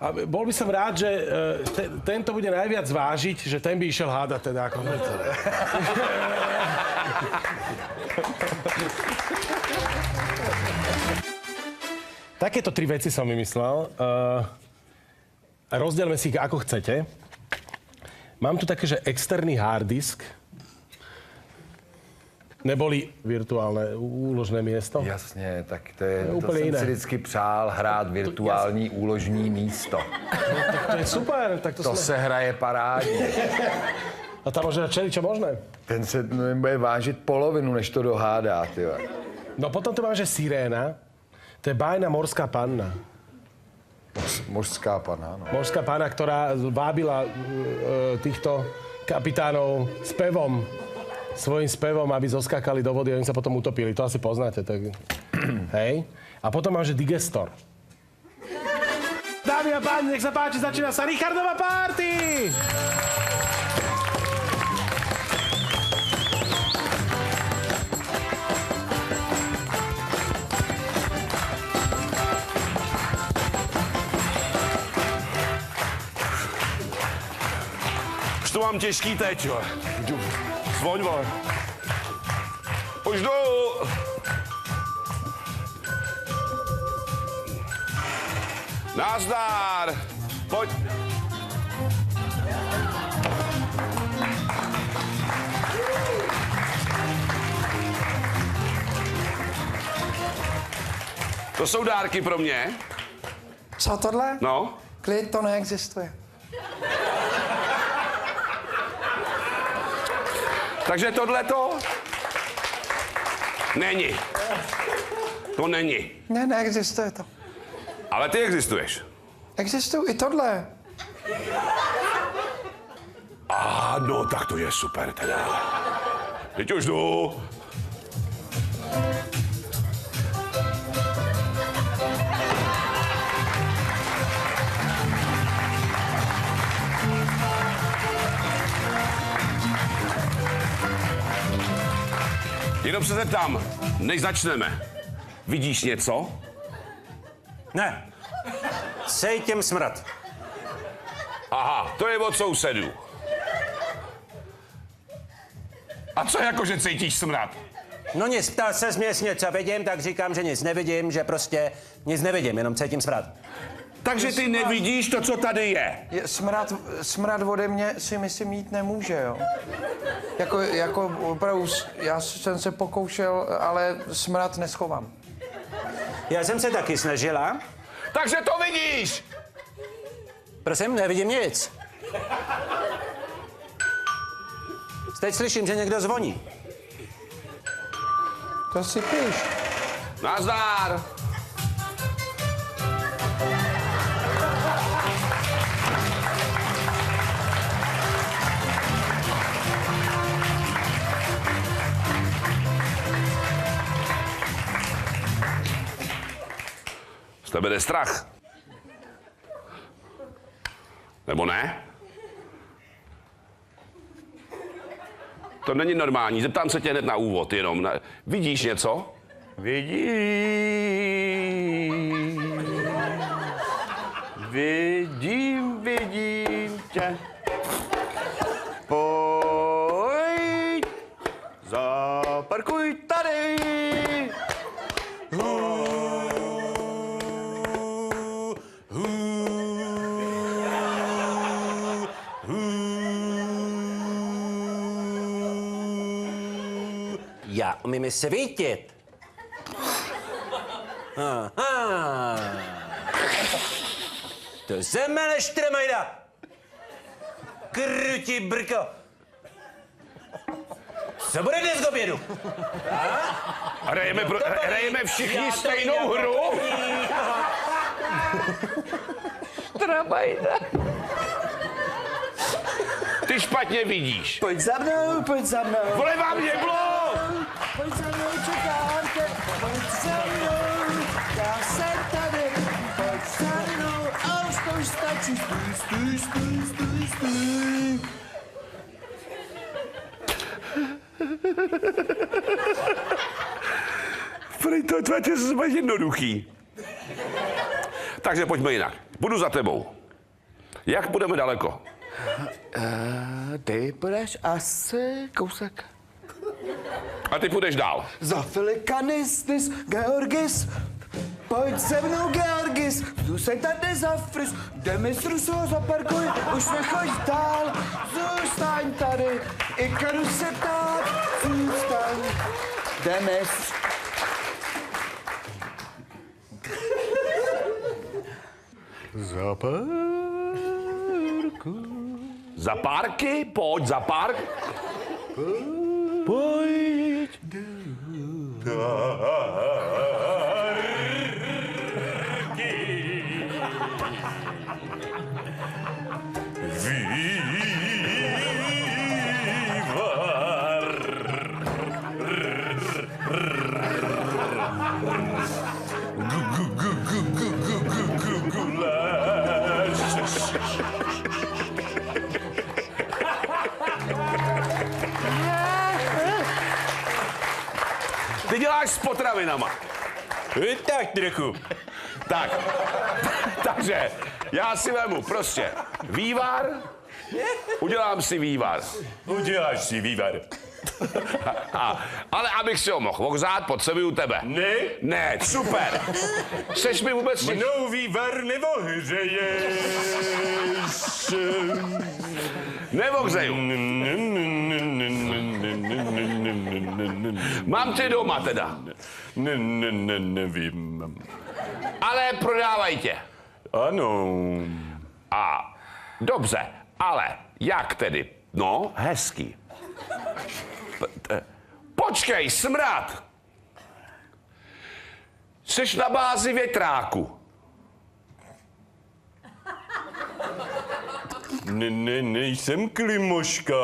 A bol by som rád, že tento bude najviac vážiť, že ten by išiel hádať teda ako... Takéto 3 veci som vymyslel. Rozdielme si ich ako chcete. Mám tu také, že externý hard disk, neboli virtuálne úložné miesto. Jasně, tak to je to úplně jsem jiné. si vždycky přál hrát virtuální úložní místo. To je super, tak To se hraje parádně. A tam môže čo možné. Ten se bude vážit polovinu, než to dohádá, tyhle. No potom tu máme, že siréna. To je bájna morská panna. Mořská pana, no. Morská panna, ktorá vábila týchto kapitánov spevom, svojím spevom, aby zoskákali do vody a oni sa potom utopili. To asi poznáte. Tak... Hej. A potom mám, že digestor. Dámy a páni, nech sa páči, začína sa Richardova party! Už to mám těžký teď, jo. Zvoň, vole. Už jdu. Nazdar. Pojď. To jsou dárky pro mě. Co tohle? No. Klid, to neexistuje. Takže tohleto není. To není. Ne, neexistuje to. Ale ty existuješ. Existuje i tohle. No, tak to je super teda. Teď už jdu. Jenom se zeptám, než začneme. Vidíš něco? Ne. Cítím smrad. Aha, to je od sousedů. A co jako, že cítíš smrad? No nic, ptal ses mě, jestli něco vidím, tak říkám, že nic nevidím, že prostě nic nevidím, jenom cítím smrad. Takže ty nevidíš to, co tady je. Smrad ode mě si myslím jít nemůže, jo. Jako opravdu, já jsem se pokoušel, ale smrad neschovám. Já jsem se taky snažila. Takže to vidíš! Prosím, nevidím nic. Teď slyším, že někdo zvoní. To si píš. Nazdar! Z tebe jde strach. Nebo ne? To není normální. Zeptám se tě hned na úvod, jenom. Vidíš něco? Vidím tě. Pojď, zaparkuj tady. Já umím svítit. Aha. To zemeleš, Tremajda. Krutí brko. Co bude dnes k obědu? Hrajeme všichni stejnou hru? Trabajda. Ty špatně vidíš. Pojď za mnou, pojď za mnou. Vole, vám jeblo! Pojď za mnou, čekám tě. Pojď za mnou, já jsem tady. Pojď za mnou, a už to už stačí. Stůj. Prej, to je jednoduchý. Takže pojďme jinak. Budu za tebou. Jak budeme daleko? Ty půjdeš asi kousek. A ty půjdeš dál. Za Filikanistis, Georgis. Pojď se mnou, Georgis. Zůstaň tady za fris. Demistru se ho zaparkuj, už nechoď dál. Zůstaň tady, Ikarus se ptát. Zůstaň. Demis. Za párky? Pojď za park. Pojď. Ty děláš s potravinama. Tak trochu. Tak. Takže já si vemu prostě vývar, udělám si vývar. Uděláš si vývar. Ale abych si ho mohl ohřát, potřebuju u tebe. Ne? Ne, super. Seš mi vůbec nic. Mnou vývar neohřeješ. Neohřeju. Mám tě doma teda. Nevím. Ale prodávají tě. Ano. A dobře, ale jak tedy? No, hezký. Počkej, smrad. Jsi na bázi větráku. Nejsem klimoška.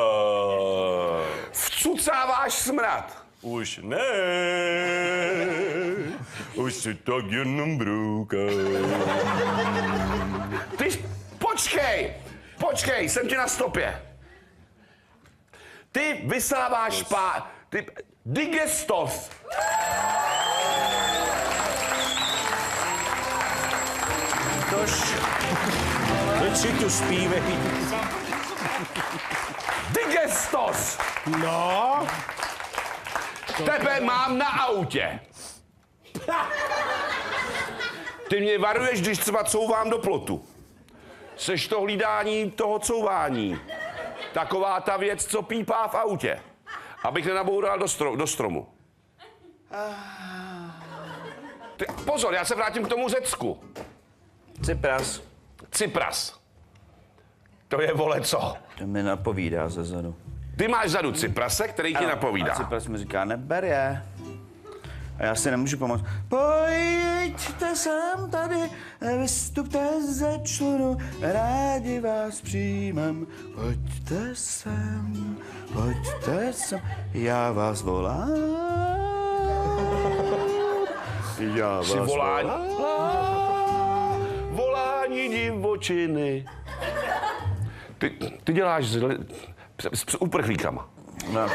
Vcucáváš smrad. Už ne. Už si tak jenom broukám. Ty, počkej, jsem ti na stopě. Ty vysáváš ty digestos. Teď si tu zpívej. Digestos. No, Tebe mám na autě. Ty mě varuješ, když třeba couvám do plotu. Seš to hlídání toho couvání. Taková ta věc, co pípá v autě. Abych nenaboural do stromu. Ty, pozor, já se vrátím k tomu Řecku. Cypras. To je, vole, co? To mi napovídá ze zadu. Ty máš zadu Cyprase, který ti napovídá. A Cypras mi říká, neber je. A já si nemůžu pomoct. Pojďte sem tady, vystupte ze člunu, rádi vás přijmem. Pojďte sem, já vás volám. Já vás Jsi volání. volám. Volání divočiny. Ty děláš s uprchlíkama. No.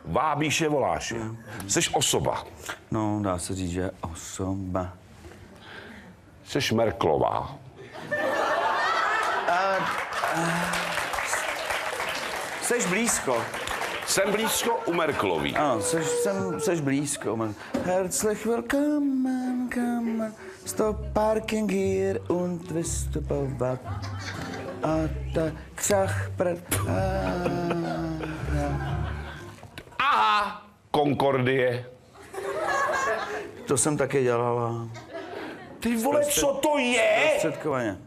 Vábíš je, voláš je. Jseš osoba. No, dá se říct, že osoba. Jseš Merklová. Seš blízko. Jsem blízko u Merklový. Ano, seš blízko. Herzlich willkommen, kommen, stop parking hier und vystupovat. A ta křach Aha, Concordie. To jsem taky dělala. Ty vole, co to je? Předkovaně.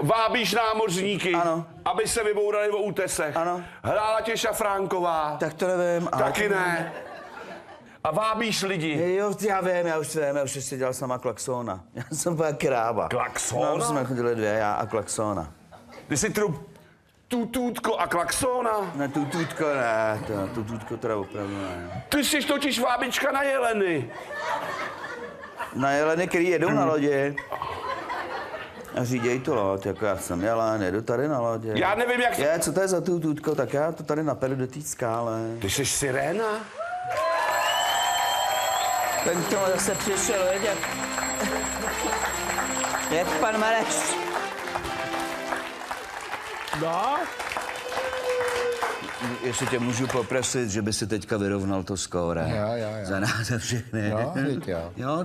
Vábíš námořníky, Ano. aby se vybourali o útesech. Ano. Hrála tě Šafránková. Tak to nevím. Taky ne. A vábíš lidi. Jo, já vím, já už ještě dělal s náma Klaxona. Já jsem byla kráva. Klaxona? No, jsme chodili dvě, já a Klaxona. Ty jsi tututko a Klaxona. Ne, tututko ne, tututko teda opravdu ne. Ty jsi totiž vábička na jeleny. Na jeleny, který jedou na lodi. A říděj tu loď, jako já jsem jelen, jedu tady na lodě. Já nevím, jak... Co to je za tututko, tak já to tady napedu do té skále. Ty jsi siréna? Ten to zase přišel, vědět. Jak pan Mareš. No, Jestli tě můžu poprosit, že by si teďka vyrovnal to skóre. Jo. Za nás a všechny. No, teď jo. Jo,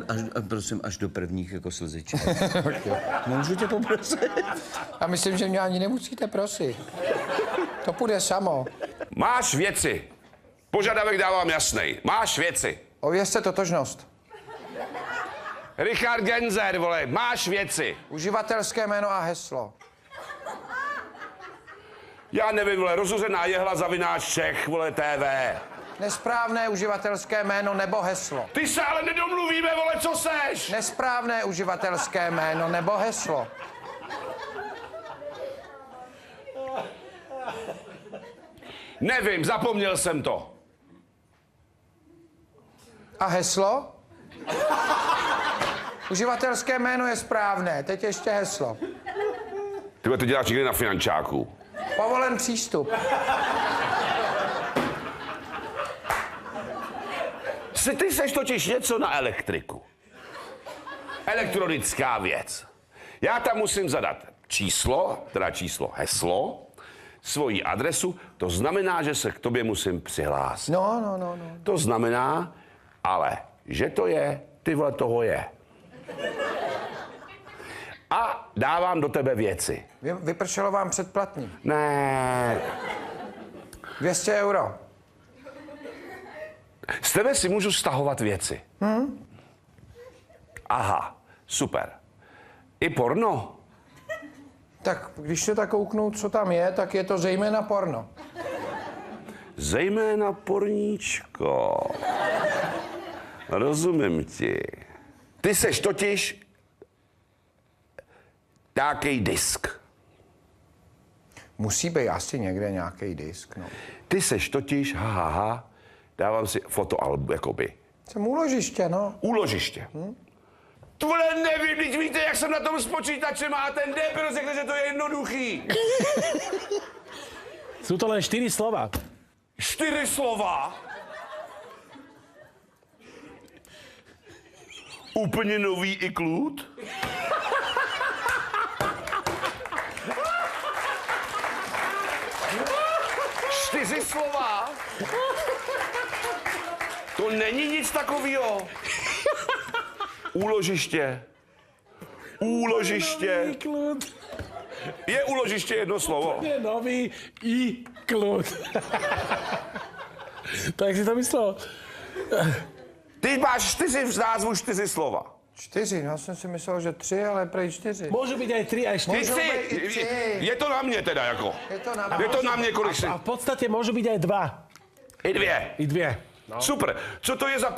prosím, až do prvních jako slziček. Můžu tě poprosit? A myslím, že mě ani nemusíte prosit. To půjde samo. Máš věci. Požadavek dávám jasnej. Máš věci. Ověřte totožnost. Richard Genzer, vole, máš věci. Uživatelské jméno a heslo. Já nevím, vole, rozuřená jehla zavináč Čech, vole, TV. Nesprávné uživatelské jméno nebo heslo. Ty se ale nedomluvíme, vole, co seš? Nesprávné uživatelské jméno nebo heslo. Nevím, zapomněl jsem to. A heslo? Uživatelské jméno je správné, teď ještě heslo. Ty to děláš někdy na finančáku. Povolen přístup. Ty seš totiž něco na elektriku. Elektronická věc. Já tam musím zadat heslo, svoji adresu, to znamená, že se k tobě musím přihlásit. No. To znamená, ale, že to je, ty vole, toho je. A dávám do tebe věci. Vypršelo vám předplatný. Ne, 200 euro. z tebe si můžu stahovat věci. Aha, super. I porno? Tak když se tak kouknu, co tam je, tak je to zejména porno. Zejména porníčko. Rozumím ti. Ty seš totiž nějaký disk. Musí být asi někde nějaký disk, no. Ty seš totiž, dávám si fotoalbum, jakoby. Jsem úložiště, no. Úložiště. Tohle nevím, teď víte, jak jsem na tom s počítačem a ten debil řekne, že to je jednoduchý. sú to len 4 slova. 4 slova. Úplně nový i klud. Čtyři slova. To není nic takového. Úložiště. Úložiště. Klud. Je úložiště jedno slovo. Je nový i klud. Tak si to myslel. Ty máš 4 v názvu 4 slova. 4, já jsem si myslel, že 3, ale prej 4. Môžu byť aj 3 aj 4. Ty Můžou si, být i 3. je to na mě teda jako. Je to na Je to na mě, kolik si. A v podstate môžu byť aj 2. I 2. I 2. No. Super. Co to je za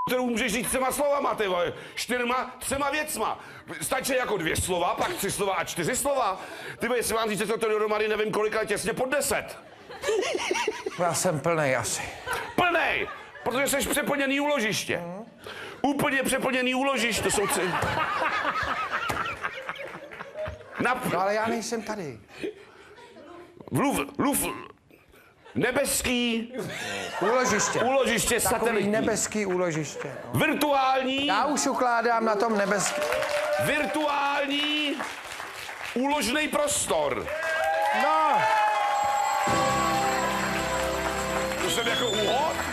kterou můžeš říct 3 slovama, ty vole? 4, 3 věcma. Stačí jako 2 slova, pak 3 slova a 4 slova. Ty vole, jestli vám říct, to dohromady nevím kolik, ale těsně pod 10. Já jsem plnej asi. Plnej, protože jsi přeplněný úložiště. Úplně přeplněný úložiště, to jsou No ale já nejsem tady. Nebeský Úložiště. úložiště Takový satelitní. nebeský úložiště. No. Virtuální, Já už ukládám na tom nebeský. virtuální úložný prostor. No, To jsem jako úhod?